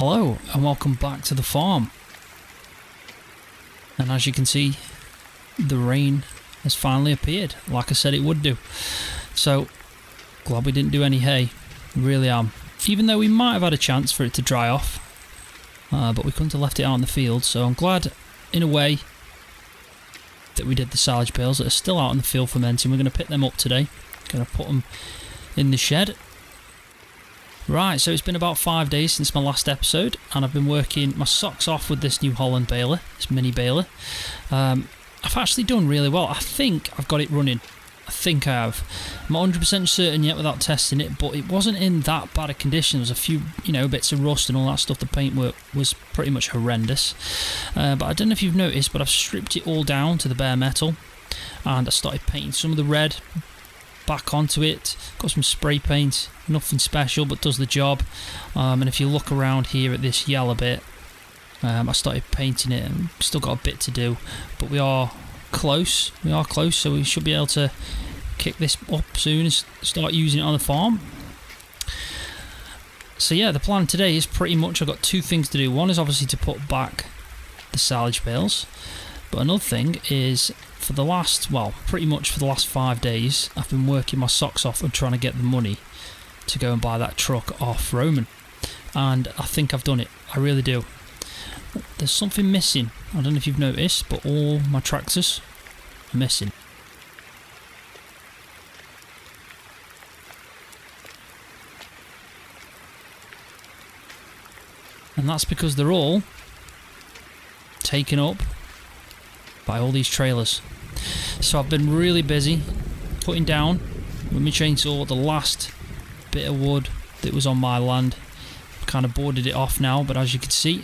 Hello and welcome back to the farm. And as you can see, the rain has finally appeared, like I said it would do. So, glad we didn't do any hay, really am. Even though we might have had a chance for it to dry off, but we couldn't have left it out in the field, so I'm glad, in a way, that we did the silage bales that are still out in the field fermenting. We're going to pick them up today, going to put them in the shed. Right, so it's been about 5 days since my last episode, and I've been working my socks off with this New Holland baler, this mini baler. I've actually done really well. I think I've got it running. I think I have. I'm not 100% certain yet without testing it, but it wasn't in that bad a condition. There was a few, bits of rust and all that stuff. The paintwork was pretty much horrendous. But I don't know if you've noticed, but I've stripped it all down to the bare metal, and I started painting some of the red back onto it. Got some spray paint, nothing special but does the job. And if you look around here at this yellow bit, I started painting it and still got a bit to do, but we are close, so we should be able to kick this up soon and start using it on the farm. So yeah, the plan today is pretty much I've got two things to do. One is obviously to put back the silage bales, but another thing is pretty much for the last 5 days I've been working my socks off and trying to get the money to go and buy that truck off Roman, and I think I've done it. I really do. There's something missing. I don't know if you've noticed, but all my tractors are missing. And that's because they're all taken up by all these trailers. So I've been really busy putting down with my chainsaw the last bit of wood that was on my land. I've kind of boarded it off now, but as you can see,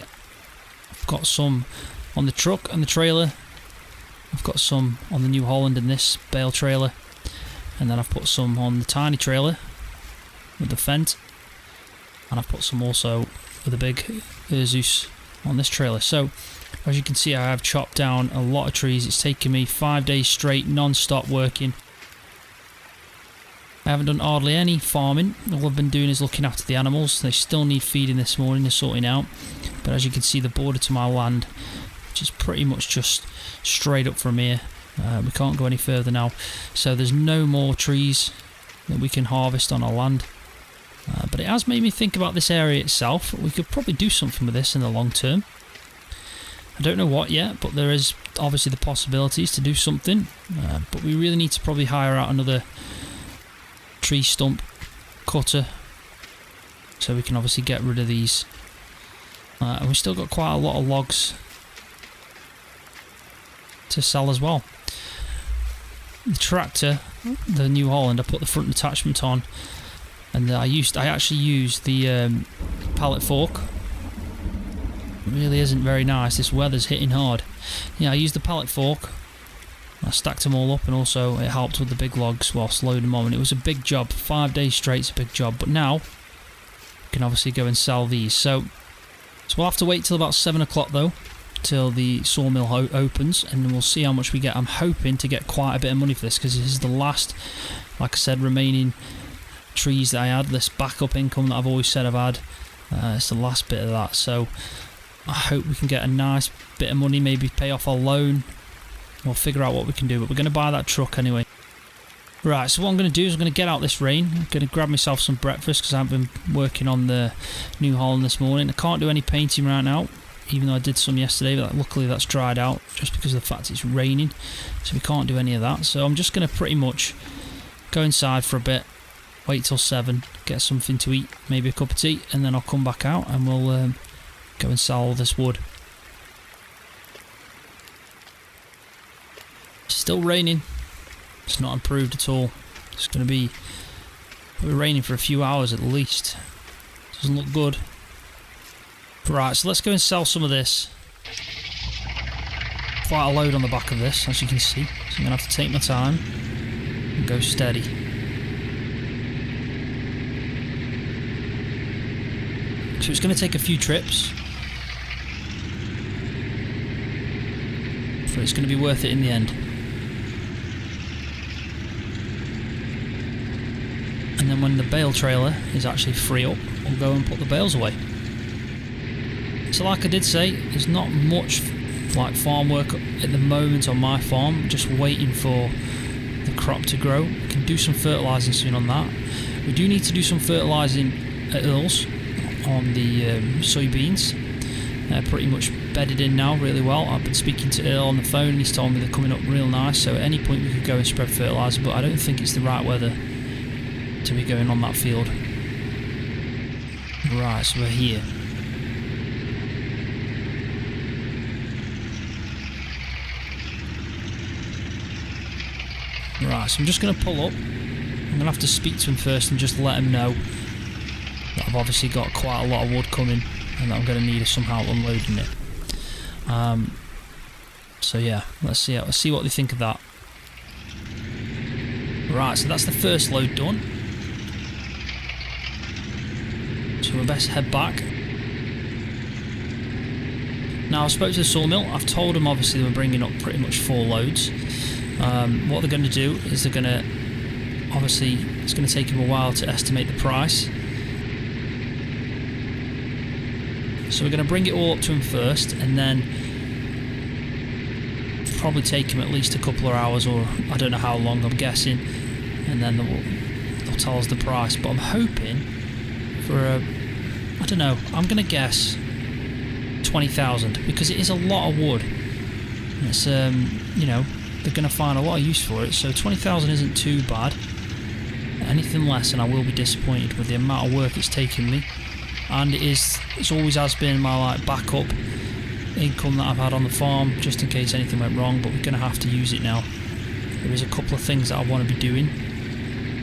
I've got some on the truck and the trailer. I've got some on the New Holland and this bale trailer, and then I've put some on the tiny trailer with the Fent, and I've put some also with a big Ursus on this trailer. So as you can see, I have chopped down a lot of trees. It's taken me 5 days straight non-stop working. I haven't done hardly any farming. All I've been doing is looking after the animals. They still need feeding this morning, they're sorting out. But as you can see, the border to my land, which is pretty much just straight up from here. We can't go any further now. So there's no more trees that we can harvest on our land. But it has made me think about this area itself. We could probably do something with this in the long term. I don't know what yet, but there is obviously the possibilities to do something. But we really need to probably hire out another tree stump cutter, so we can obviously get rid of these. And we've still got quite a lot of logs to sell as well. The tractor, the New Holland, I put the front attachment on, and I actually used the pallet fork. It really isn't very nice. This weather's hitting hard. Yeah, I used the pallet fork. I stacked them all up, and also it helped with the big logs whilst loading them on. And it was a big job. 5 days straight's a big job. But now we can obviously go and sell these. So we'll have to wait till about 7 o'clock though, till the sawmill opens, and then we'll see how much we get. I'm hoping to get quite a bit of money for this, because this is the last, like I said, remaining trees that I had. This backup income that I've always said I've had. It's the last bit of that. So I hope we can get a nice bit of money, maybe pay off our loan. We'll figure out what we can do, but we're going to buy that truck anyway. Right, so what I'm going to do is I'm going to get out this rain. I'm going to grab myself some breakfast, because I haven't been working on the New Holland this morning. I can't do any painting right now, even though I did some yesterday, but luckily that's dried out just because of the fact it's raining, so we can't do any of that. So I'm just going to pretty much go inside for a bit, wait till 7, get something to eat, maybe a cup of tea, and then I'll come back out and we'll go and sell all this wood. Still raining. It's not improved at all. It's going to be raining for a few hours at least. Doesn't look good. Right, so let's go and sell some of this. Quite a load on the back of this, as you can see. So I'm going to have to take my time and go steady. So it's going to take a few trips, but it's going to be worth it in the end. And then when the bale trailer is actually free up, we'll go and put the bales away. So like I did say, there's not much like farm work at the moment on my farm, just waiting for the crop to grow. We can do some fertilising soon on that. We do need to do some fertilising at Earl's on the soybeans. They're pretty much bedded in now really well. I've been speaking to Earl on the phone and he's told me they're coming up real nice, so at any point we could go and spread fertiliser, but I don't think it's the right weather to be going on that field. Right, so we're here. Right, so I'm just going to pull up. I'm going to have to speak to him first and just let him know that I've obviously got quite a lot of wood coming and that I'm going to need somehow unloading it. So yeah, let's see what they think of that. Right, so that's the first load done. So we best head back. Now I spoke to the sawmill. I've told them obviously we're bringing up pretty much 4 loads. What they're going to do is they're going to, obviously it's going to take them a while to estimate the price, so we're going to bring it all up to them first and then probably take them at least a couple of hours, or I don't know how long, I'm guessing, and then they'll tell us the price. But I'm hoping for I don't know, I'm going to guess 20,000, because it is a lot of wood. It's you know, they're going to find a lot of use for it, so 20,000 isn't too bad. Anything less and I will be disappointed with the amount of work it's taken me, and it's always has been my like backup income that I've had on the farm, just in case anything went wrong, but we're going to have to use it now. There is a couple of things that I want to be doing,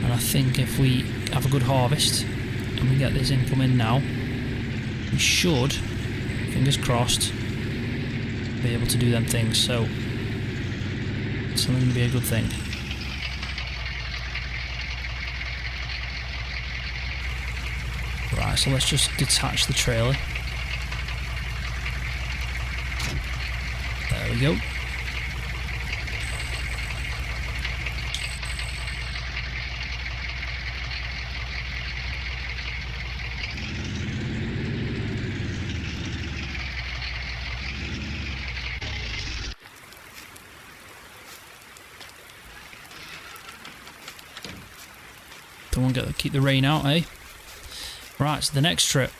and I think if we have a good harvest and we get this income in now, we should, fingers crossed, be able to do them things. So it's going to be a good thing. Right, so let's just detach the trailer. There we go. Don't want to keep the rain out, eh? Right, so the next trip.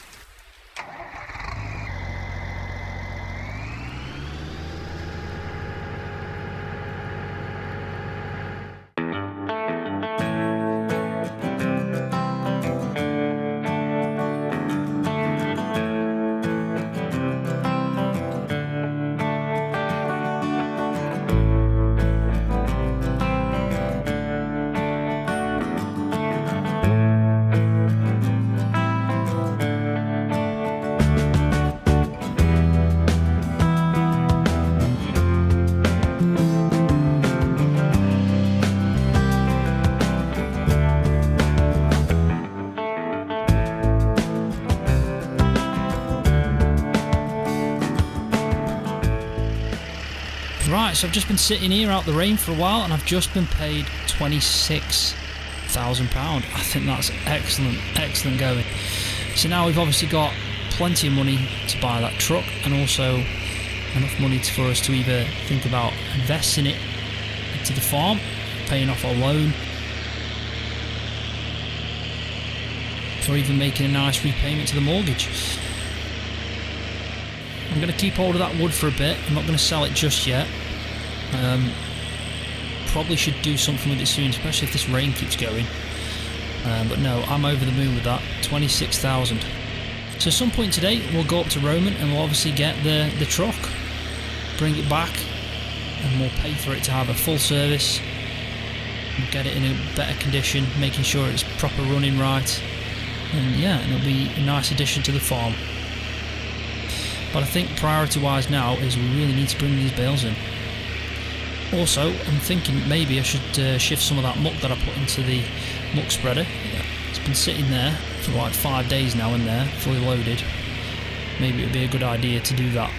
Right, so I've just been sitting here out the rain for a while and I've just been paid £26,000. I think that's excellent going. So now we've obviously got plenty of money to buy that truck, and also enough money for us to either think about investing it into the farm, paying off our loan, or even making a nice repayment to the mortgage. I'm going to keep hold of that wood for a bit. I'm not going to sell it just yet. Probably should do something with it soon, especially if this rain keeps going. But no, I'm over the moon with that. 26,000. So at some point today, we'll go up to Roman and we'll obviously get the truck, bring it back, and we'll pay for it to have a full service, and get it in a better condition, making sure it's proper running right. And yeah, it'll be a nice addition to the farm. But I think priority wise now is we really need to bring these bales in. Also, I'm thinking maybe I should shift some of that muck that I put into the muck spreader. It's been sitting there for like 5 days now in there, fully loaded. Maybe it would be a good idea to do that.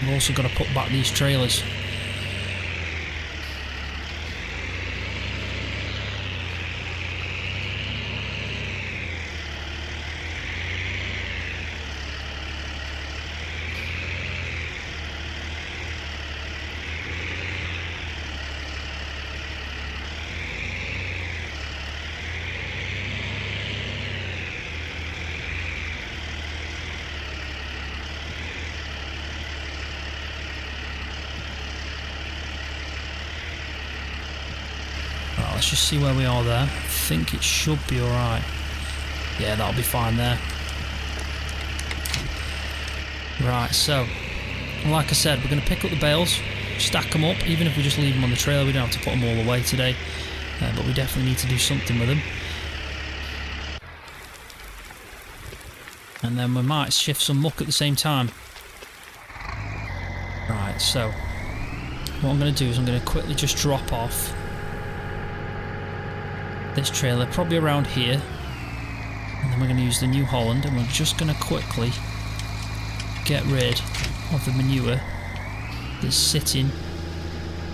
We've also got to put back these trailers. let's just see where we are there. I think it should be alright. Yeah, that'll be fine there. Right, so, like I said, we're going to pick up the bales, stack them up. Even if we just leave them on the trailer, we don't have to put them all away today. But we definitely need to do something with them. And then we might shift some muck at the same time. Right, so what I'm going to do is I'm going to quickly just drop off this trailer, probably around here. And then we're going to use the New Holland, and we're just going to quickly get rid of the manure that's sitting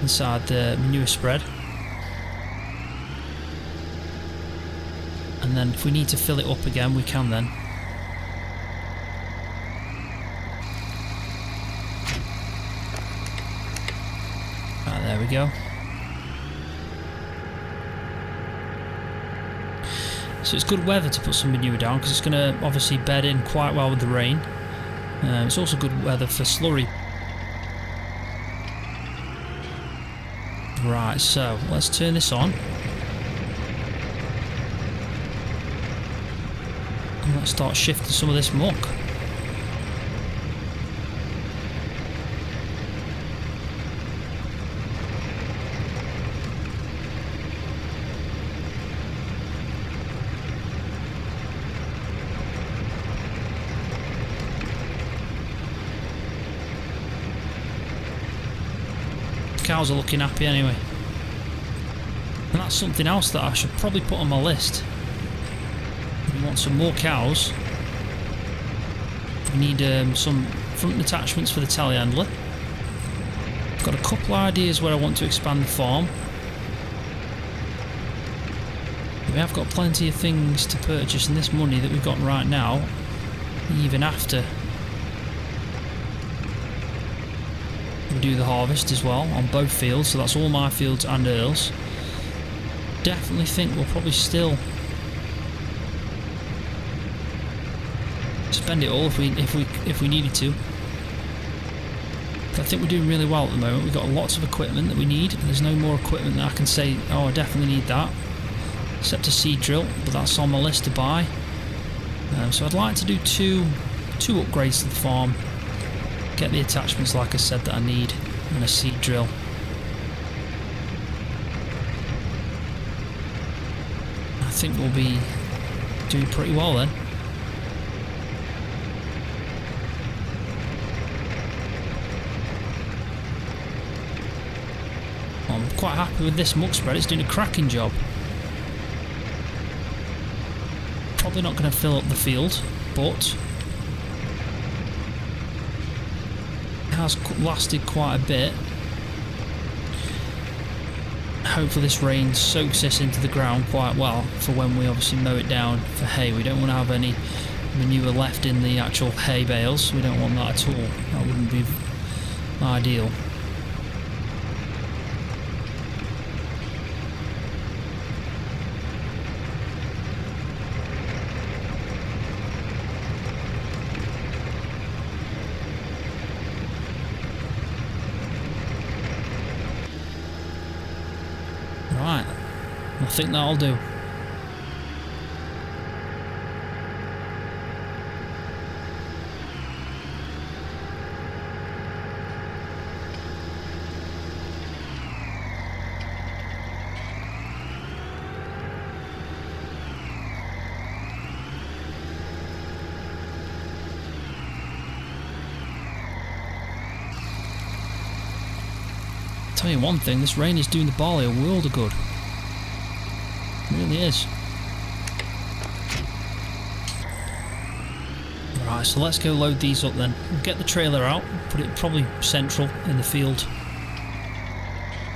inside the manure spread. And then if we need to fill it up again, we can then. Right, there we go. So it's good weather to put some manure down because it's going to obviously bed in quite well with the rain. It's also good weather for slurry. Right, so let's turn this on. And let's start shifting some of this muck. Cows are looking happy anyway. And that's something else that I should probably put on my list. We want some more cows. We need some front attachments for the telehandler. I've got a couple of ideas where I want to expand the farm. We have got plenty of things to purchase in this money that we've got right now, even after we do the harvest as well on both fields. So that's all my fields and Earl's. Definitely think we'll probably still spend it all if we needed to. But I think we're doing really well at the moment. We've got lots of equipment that we need. There's no more equipment that I can say, oh, I definitely need that, except a seed drill, but that's on my list to buy. So I'd like to do two upgrades to the farm, get the attachments like I said that I need, and a seed drill. I think we'll be doing pretty well then. I'm quite happy with this muck spread. It's doing a cracking job. Probably not going to fill up the field, but it has lasted quite a bit. Hopefully this rain soaks this into the ground quite well for when we obviously mow it down for hay. We don't want to have any manure left in the actual hay bales. We don't want that at all. That wouldn't be ideal. Right, I think that'll do. Tell you one thing, this rain is doing the barley a world of good. It really is. Right, so let's go load these up then. We'll get the trailer out, put it probably central in the field,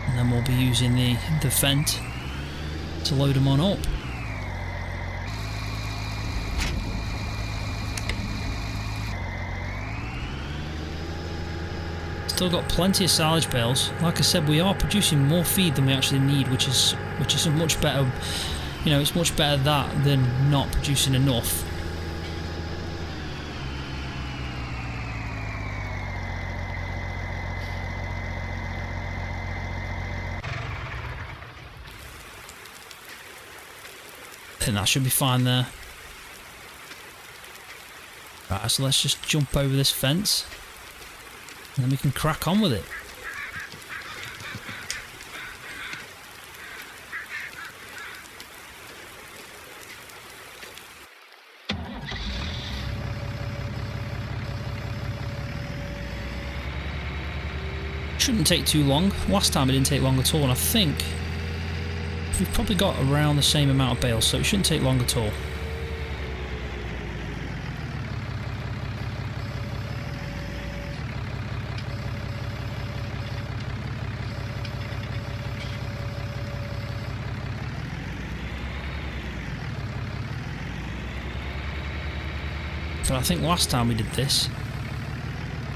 and then we'll be using the Fendt to load them on up. Still got plenty of silage bales. Like I said, we are producing more feed than we actually need, which is a much better, you know, it's much better that than not producing enough. think that should be fine there. Right, so let's just jump over this fence and then we can crack on with it. Shouldn't take too long. Last time it didn't take long at all, and I think we've probably got around the same amount of bales, so it shouldn't take long at all. So I think last time we did this,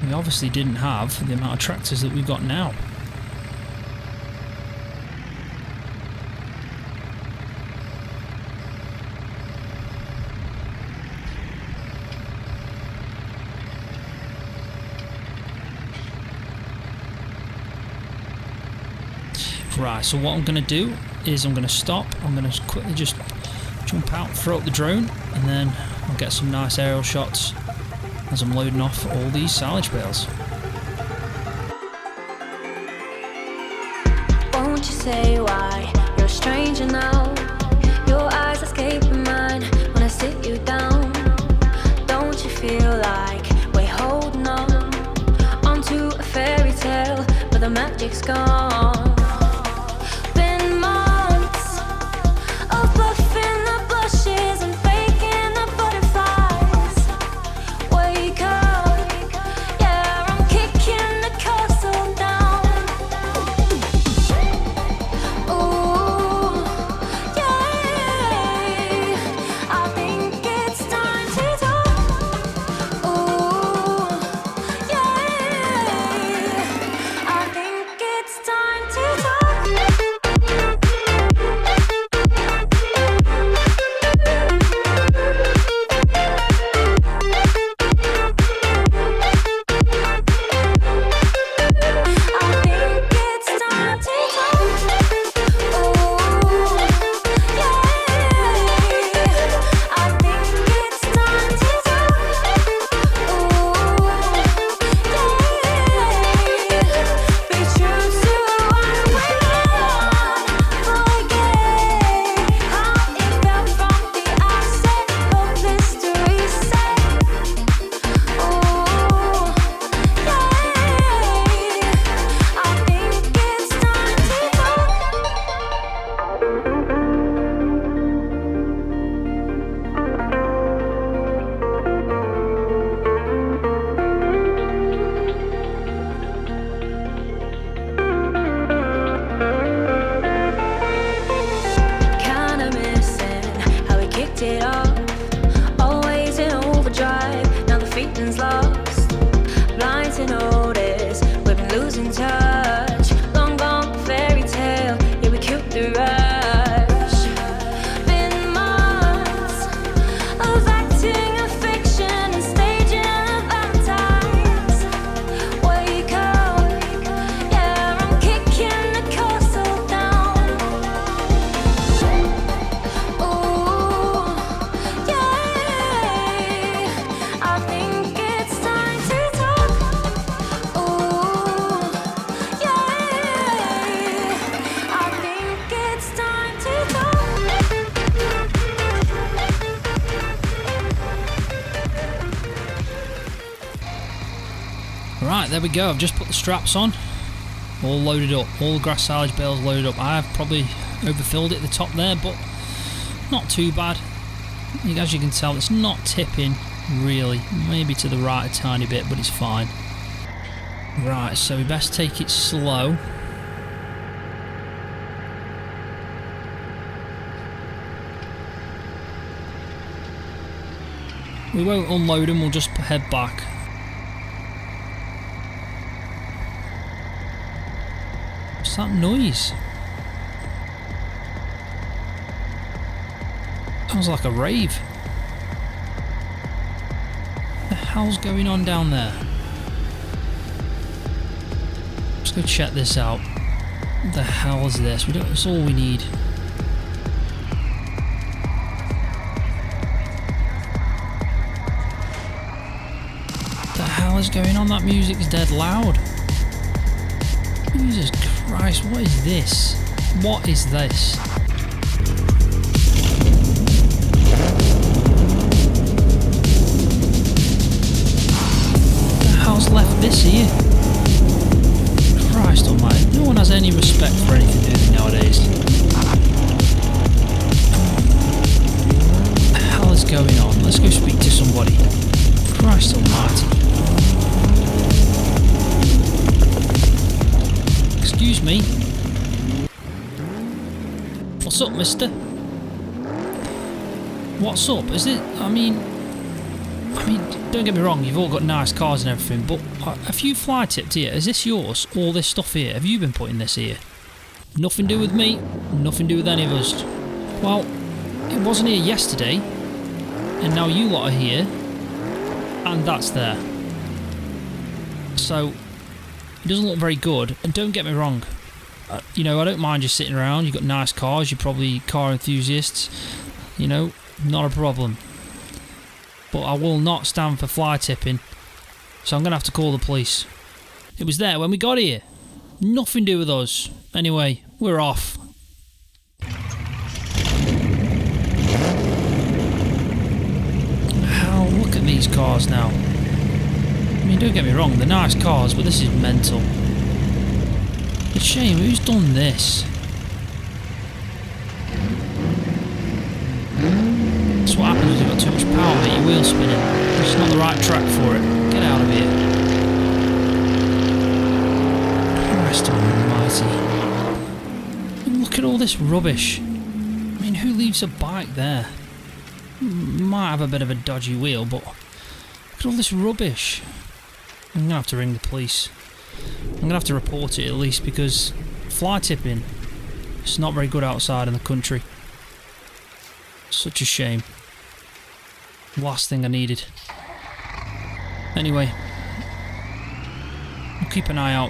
we obviously didn't have the amount of tractors that we've got now. Right, so what I'm going to do is I'm going to stop, I'm going to quickly just jump out, throw up the drone, and then I'll get some nice aerial shots as I'm loading off all these silage bales. Won't you say why you're a stranger now? Your eyes escaping mine when I sit you down. Don't you feel like we're holding on onto a fairy tale, but the magic's gone? Been months of bluffing the blushes and faking the butterflies. Wake up, yeah, I'm kicking the castle down. Ooh, yeah, I think it's time to talk. Ooh, yeah, I think it's time to talk. It off, always in overdrive. Now the feeling's lost, blind to notice we've been losing touch. Long gone fairy tale, yeah, we killed the rush. Been months of acting a fiction and staging a Valentine's. Wake up, yeah, I'm kicking the castle down. Ooh, I think it's time to talk. Ooh, yeah, I think it's time to talk. Right, there we go. I've just put the straps on, all loaded up, all the grass silage bales loaded up. I have probably overfilled it at the top there, but not too bad. As you can tell, it's not tipping really, maybe to the right a tiny bit, but it's fine. Right, so we best take it slow. We won't unload them, we'll just head back. What's that noise? Sounds like a rave. What the hell's going on down there? Let's go check this out. What the hell is this? That's all we need. hell is going on? That music's dead loud. Jesus Christ, what is this? What is this? Who the hell's left this here? Christ almighty, no one has any respect for anything doing nowadays. What the hell is going on? Let's go speak to somebody. Christ almighty. Excuse me. What's up, mister? What's up? Is it... I mean, don't get me wrong, you've all got nice cars and everything, but have you fly tipped here? Is this yours? All this stuff here? Have you been putting this here? Nothing to do with me, nothing to do with any of us. Well, it wasn't here yesterday, and now you lot are here, and that's there. So, it doesn't look very good, and don't get me wrong, you know, I don't mind you sitting around, you've got nice cars, you're probably car enthusiasts, you know, not a problem. But I will not stand for fly tipping, so I'm going to have to call the police. It was there when we got here. Nothing to do with us. Anyway, we're off. Hell, look at these cars now. I mean, don't get me wrong, they're nice cars, but this is mental. It's a shame, who's done this? That's what happens when you've got too much power, mate, your wheel's spinning. It's not the right track for it. Get out of here. Christ almighty. Look at all this rubbish. I mean, who leaves a bike there? Might have a bit of a dodgy wheel, but look at all this rubbish. I'm going to have to ring the police. I'm going to have to report it at least, because fly tipping, it's not very good outside in the country. Such a shame. Last thing I needed. Anyway, we'll keep an eye out.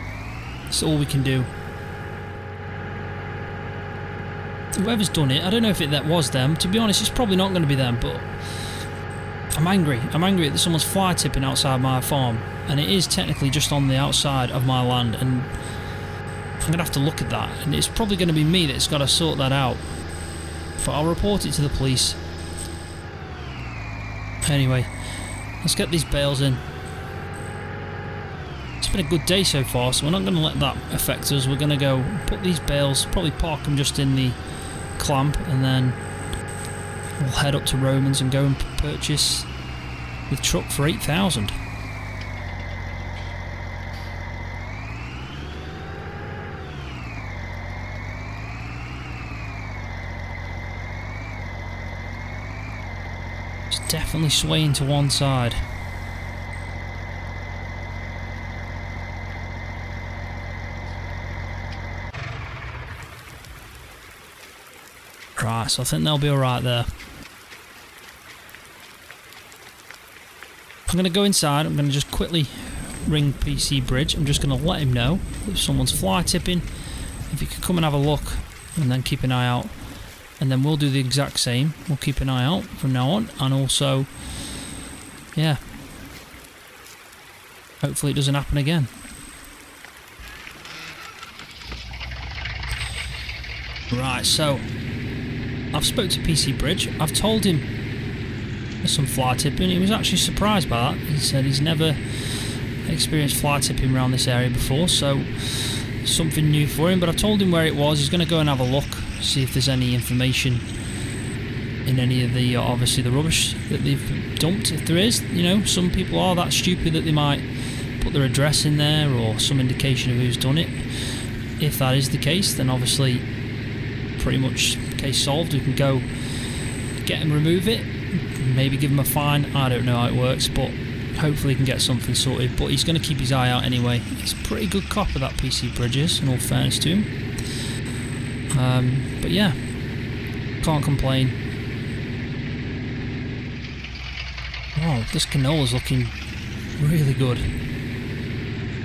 That's all we can do. Whoever's done it, I don't know if that was them. To be honest, it's probably not going to be them, but I'm angry. I'm angry that someone's fly tipping outside my farm, and it is technically just on the outside of my land, and I'm going to have to look at that, and it's probably going to be me that's got to sort that out. But I'll report it to the police. Anyway, let's get these bales in. It's been a good day so far, so we're not going to let that affect us. We're going to go put these bales, probably park them just in the clamp, and then we'll head up to Romans and go and purchase the truck for 8,000. Definitely swaying to one side. Right, so I think they'll be alright there. I'm going to go inside, I'm going to just quickly ring PC Bridge. I'm just going to let him know if someone's fly tipping, if he could come and have a look, and then keep an eye out. And then we'll do the exact same. We'll keep an eye out from now on. And also, yeah, hopefully it doesn't happen again. Right, so I've spoke to PC Bridge. I've told him there's some fly tipping. He was actually surprised by that. He said he's never experienced fly tipping around this area before, so something new for him. But I told him where it was. He's going to go and have a look, see if there's any information in any of the, obviously, the rubbish that they've dumped. If there is, you know, some people are that stupid that they might put their address in there or some indication of who's done it. If that is the case, then obviously pretty much case solved. We can go get and remove it, maybe give him a fine. I don't know how it works, but hopefully he can get something sorted. But he's going to keep his eye out anyway. He's a pretty good cop of that PC Bridges, in all fairness to him. But yeah, can't complain. Wow, this canola's looking really good.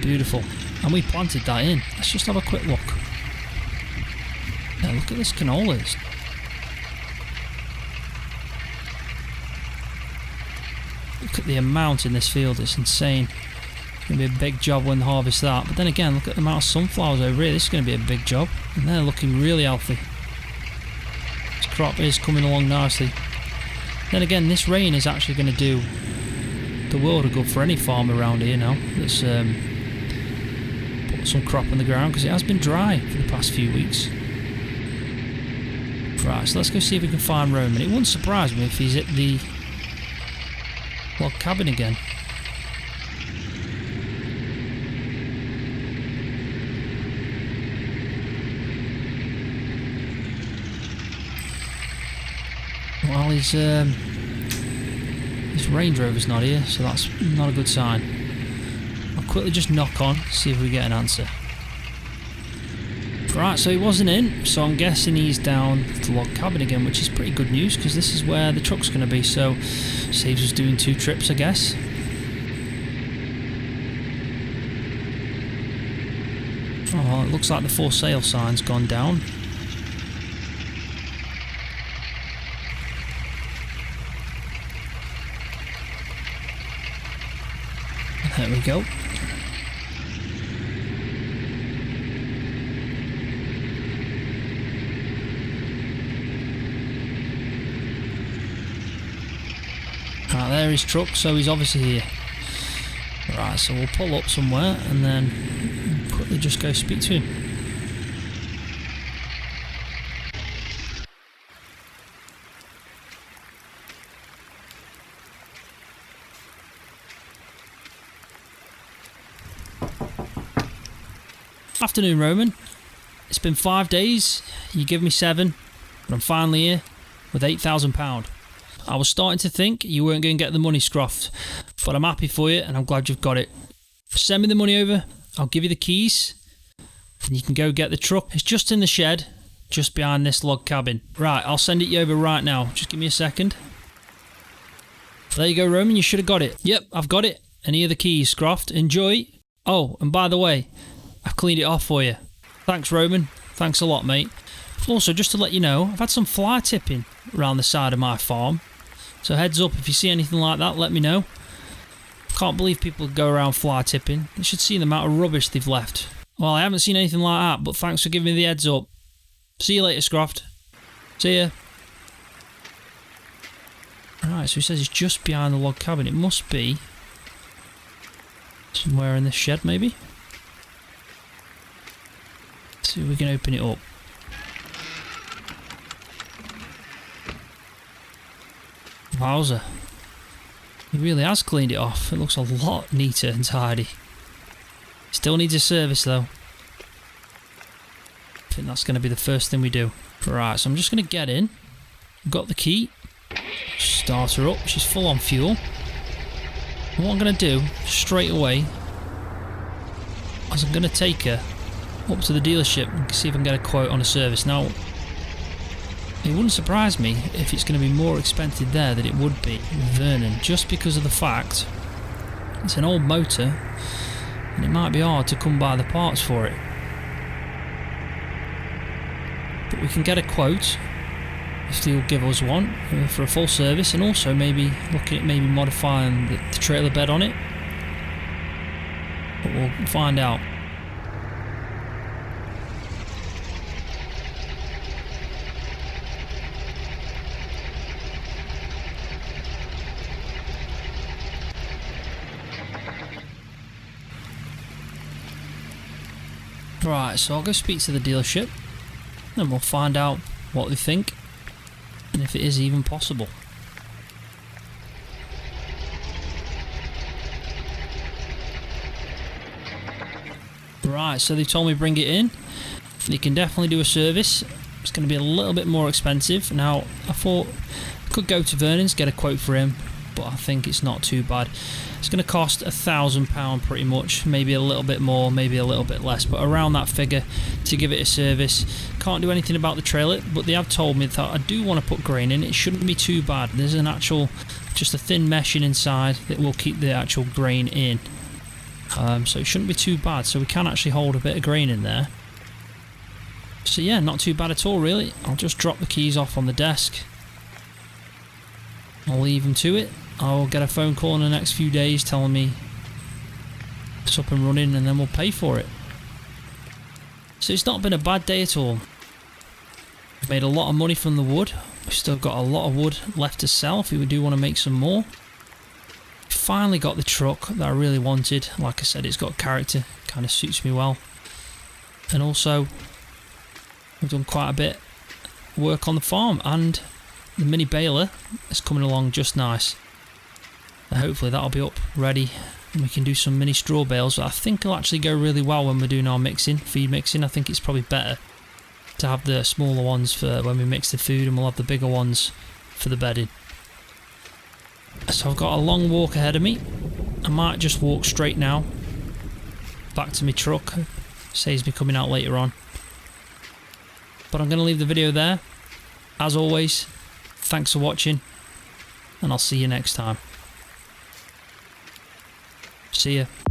Beautiful. And we planted that in. Let's just have a quick look. Yeah, look at this canola. Look at the amount in this field, it's insane. Going to be a big job when they harvest that. But then again, look at the amount of sunflowers over here. This is going to be a big job. And they're looking really healthy. This crop is coming along nicely. Then again, this rain is actually going to do the world of good for any farm around here now that's put some crop in the ground, because it has been dry for the past few weeks. Right, so let's go see if we can find Roman. It wouldn't surprise me if he's at the log cabin again. Well, his Range Rover's not here, so that's not a good sign. I'll quickly just knock on, see if we get an answer. Right, so he wasn't in, so I'm guessing he's down the log cabin again, which is pretty good news, because this is where the truck's going to be, so saves us doing 2 trips, I guess. Oh, well, it looks like the for sale sign's gone down. There we go. Right, there his truck, so he's obviously here. Right, so we'll pull up somewhere and then quickly just go speak to him. Afternoon, Roman. It's been 5 days, you give me 7, but I'm finally here with £8,000. I was starting to think you weren't going to get the money, Scroft, but I'm happy for you and I'm glad you've got it. Send me the money over, I'll give you the keys, and you can go get the truck. It's just in the shed, just behind this log cabin. Right, I'll send it you over right now, just give me a second. There you go, Roman, you should have got it. Yep, I've got it, and here are the keys, Scroft. Enjoy. Oh, and by the way, I've cleaned it off for you. Thanks, Roman. Thanks a lot, mate. Also, just to let you know, I've had some fly tipping around the side of my farm. So heads up, if you see anything like that, let me know. Can't believe people go around fly tipping. They should see the amount of rubbish they've left. Well, I haven't seen anything like that, but thanks for giving me the heads up. See you later, Scroft. See ya. Right, so he says it's just behind the log cabin. It must be somewhere in this shed, maybe. See if we can open it up. Wowzer. He really has cleaned it off. It looks a lot neater and tidy. Still needs a service though. I think that's going to be the first thing we do. Right, so I'm just going to get in. Got the key. Start her up. She's full on fuel. And what I'm going to do straight away is I'm going to take her up to the dealership and see if I can get a quote on a service. Now, it wouldn't surprise me if it's going to be more expensive there than it would be with Vernon, just because of the fact it's an old motor and it might be hard to come by the parts for it. But we can get a quote if they'll give us one for a full service, and also maybe looking at maybe modifying the trailer bed on it. But we'll find out. Right, so I'll go speak to the dealership and we'll find out what they think and if it is even possible. Right, so they told me bring it in. They can definitely do a service. It's going to be a little bit more expensive. Now, I thought I could go to Vernon's, get a quote for him, but I think it's not too bad. It's going to cost £1,000 pretty much, maybe a little bit more, maybe a little bit less, but around that figure to give it a service. Can't do anything about the trailer, but they have told me that I do want to put grain in. It shouldn't be too bad. There's an actual, just a thin meshing inside that will keep the actual grain in. So it shouldn't be too bad, so we can actually hold a bit of grain in there. So yeah, not too bad at all really. I'll just drop the keys off on the desk. I'll leave them to it. I'll get a phone call in the next few days telling me truck's up and running, and then we'll pay for it. So it's not been a bad day at all. We've made a lot of money from the wood. We've still got a lot of wood left to sell if we do want to make some more. Finally got the truck that I really wanted. Like I said, it's got character, kind of suits me well. And also, we've done quite a bit of work on the farm, and the mini baler is coming along just nice. And hopefully that'll be up ready and we can do some mini straw bales that I think will actually go really well when we're doing our mixing, feed mixing. I think it's probably better to have the smaller ones for when we mix the food, and we'll have the bigger ones for the bedding. So I've got a long walk ahead of me. I might just walk straight now back to my truck. Saves me coming out later on. But I'm going to leave the video there. As always, thanks for watching, and I'll see you next time. See ya.